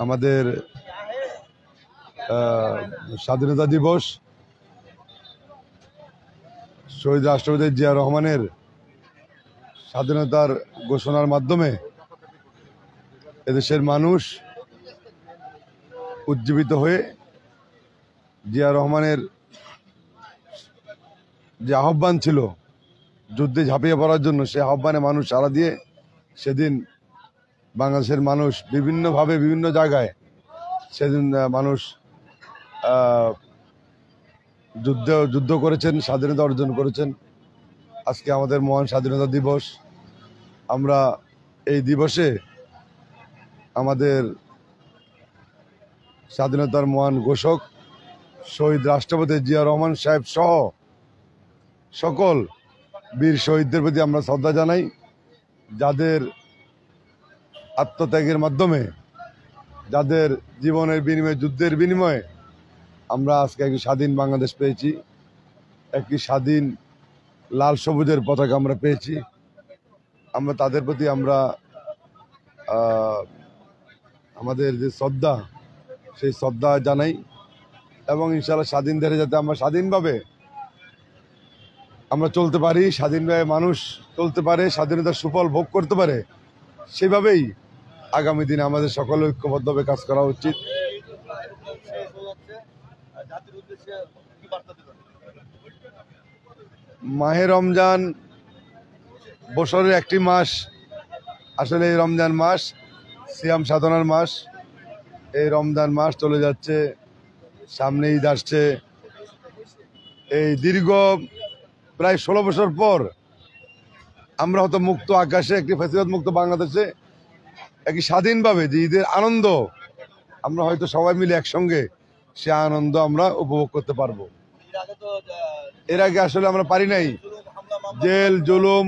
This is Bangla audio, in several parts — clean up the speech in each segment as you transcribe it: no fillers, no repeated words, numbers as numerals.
আমাদের স্বাধীনতা দিবস শহীদ রাষ্ট্রপতি জিয়া রহমানের স্বাধীনতার ঘোষণার মাধ্যমে এদেশের মানুষ উজ্জীবিত হয়ে জিয়া রহমানের যে আহ্বান ছিল যুদ্ধে ঝাঁপিয়ে পড়ার জন্য, সে আহ্বানে মানুষ সাড়া দিয়ে সেদিন বাংলাদেশের মানুষ বিভিন্নভাবে বিভিন্ন জায়গায় সেদিন মানুষ যুদ্ধ করেছেন, স্বাধীনতা অর্জন করেছেন। আজকে আমাদের মহান স্বাধীনতা দিবস। আমরা এই দিবসে আমাদের স্বাধীনতার মহান ঘোষক শহীদ রাষ্ট্রপতি জিয়া রহমান সাহেব সহ সকল বীর শহীদদের প্রতি আমরা শ্রদ্ধা জানাই, যাদের আত্মত্যাগের মাধ্যমে, যাদের জীবনের বিনিময়ে, যুদ্ধের বিনিময়ে আমরা আজকে একটি স্বাধীন বাংলাদেশ পেয়েছি, একটি স্বাধীন লাল সবুজের পতাকা আমরা পেয়েছি। আমরা তাদের প্রতি আমরা আমাদের যে শ্রদ্ধা, সেই শ্রদ্ধা জানাই এবং ইনশাআল্লাহ স্বাধীন দেশে যাতে আমরা স্বাধীনভাবে আমরা চলতে পারি, স্বাধীনভাবে মানুষ চলতে পারে, স্বাধীনতার সুফল ভোগ করতে পারে, সেভাবেই আগামী দিনে আমাদের সকলে ঐক্যবদ্ধভাবে কাজ করা উচিত। মাহে রমজান বছরের একটি মাস, আসলে এই রমজান মাস সিয়াম সাধনার মাস। এই রমজান মাস চলে যাচ্ছে, সামনে ঈদ আসছে। এই দীর্ঘ প্রায় 16 বছর পর আমরা হয়তো মুক্ত আকাশে, একটি ফ্যাসিবাদ মুক্ত বাংলাদেশে একটি স্বাধীনভাবে যে ঈদের আনন্দ আমরা হয়তো সবাই মিলে একসঙ্গে সে আনন্দ আমরা উপভোগ করতে পারবো। এর আগে আসলে আমরা পারি নাই। জেল, জুলুম,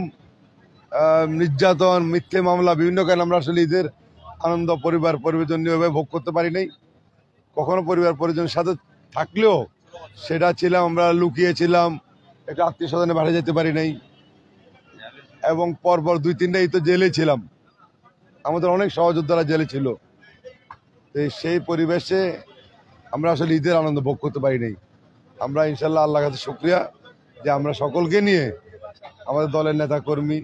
নির্যাতন, মিথ্যে মামলা, বিভিন্ন কারণে আমরা আসলে ঈদের আনন্দ পরিবার পরিজন নিয়ে ভোগ করতে পারি নাই। কখনো পরিবার পরিজনের সাথে থাকলেও সেটা ছিলাম, আমরা লুকিয়েছিলাম, একটা আত্মীয় স্বজনে বাড়ি যেতে পারি নাই এবং পরপর 2-3টা ঈদ তো জেলে ছিলাম। আমাদের অনেক সহযোদ্ধারা জেলে ছিল। সেই পরিবেশে আমরা আসলে ঈদের আনন্দ ভোগ করতে পারি নাই। আমরা ইনশাল্লাহ আল্লাহর কাছে শুকরিয়া যে আমরা সকলকে নিয়ে, আমাদের দলের নেতা কর্মী,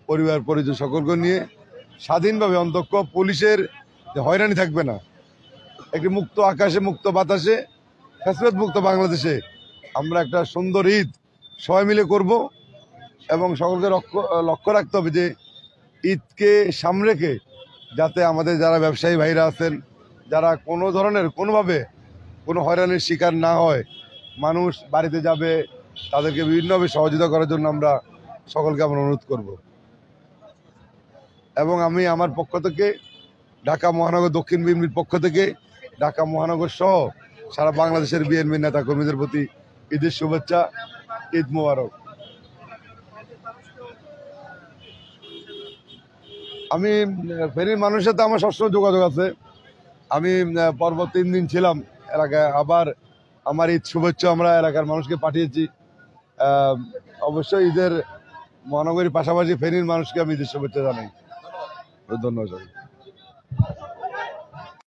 পরিবার পরিজন সকলকে নিয়ে স্বাধীনভাবে, অন্তত পুলিশের হয়রানি থাকবে না, একটি মুক্ত আকাশে, মুক্ত বাতাসে, ফ্যাসিবাদ মুক্ত বাংলাদেশে আমরা একটা সুন্দর ঈদ সবাই মিলে করব এবং সকলকে লক্ষ্য রাখতে হবে যে ঈদকে সামনে রেখে যাতে আমাদের যারা ব্যবসায়ী ভাইরা আছেন, যারা কোনো ধরনের কোনোভাবে কোনো হয়রানির শিকার না হয়, মানুষ বাড়িতে যাবে, তাদেরকে বিভিন্নভাবে সহযোগিতা করার জন্য আমরা সকলকে আমরা অনুরোধ করব। এবং আমি আমার পক্ষ থেকে, ঢাকা মহানগর দক্ষিণ বিএনপির পক্ষ থেকে ঢাকা মহানগর সহ সারা বাংলাদেশের বিএনপির নেতা কর্মীদের প্রতি ঈদের শুভেচ্ছা, ঈদ মোবারক। আমি ফেনীর মানুষের সাথে আমার সবসময় যোগাযোগ আছে। আমি পর্ব 3 দিন ছিলাম এলাকায়, আবার আমার ঈদ শুভেচ্ছা আমরা এলাকার মানুষকে পাঠিয়েছি। অবশ্যই ঈদের মহানগরীর পাশাপাশি ফেনীর মানুষকে আমি ঈদের শুভেচ্ছা জানাই। ধন্যবাদ।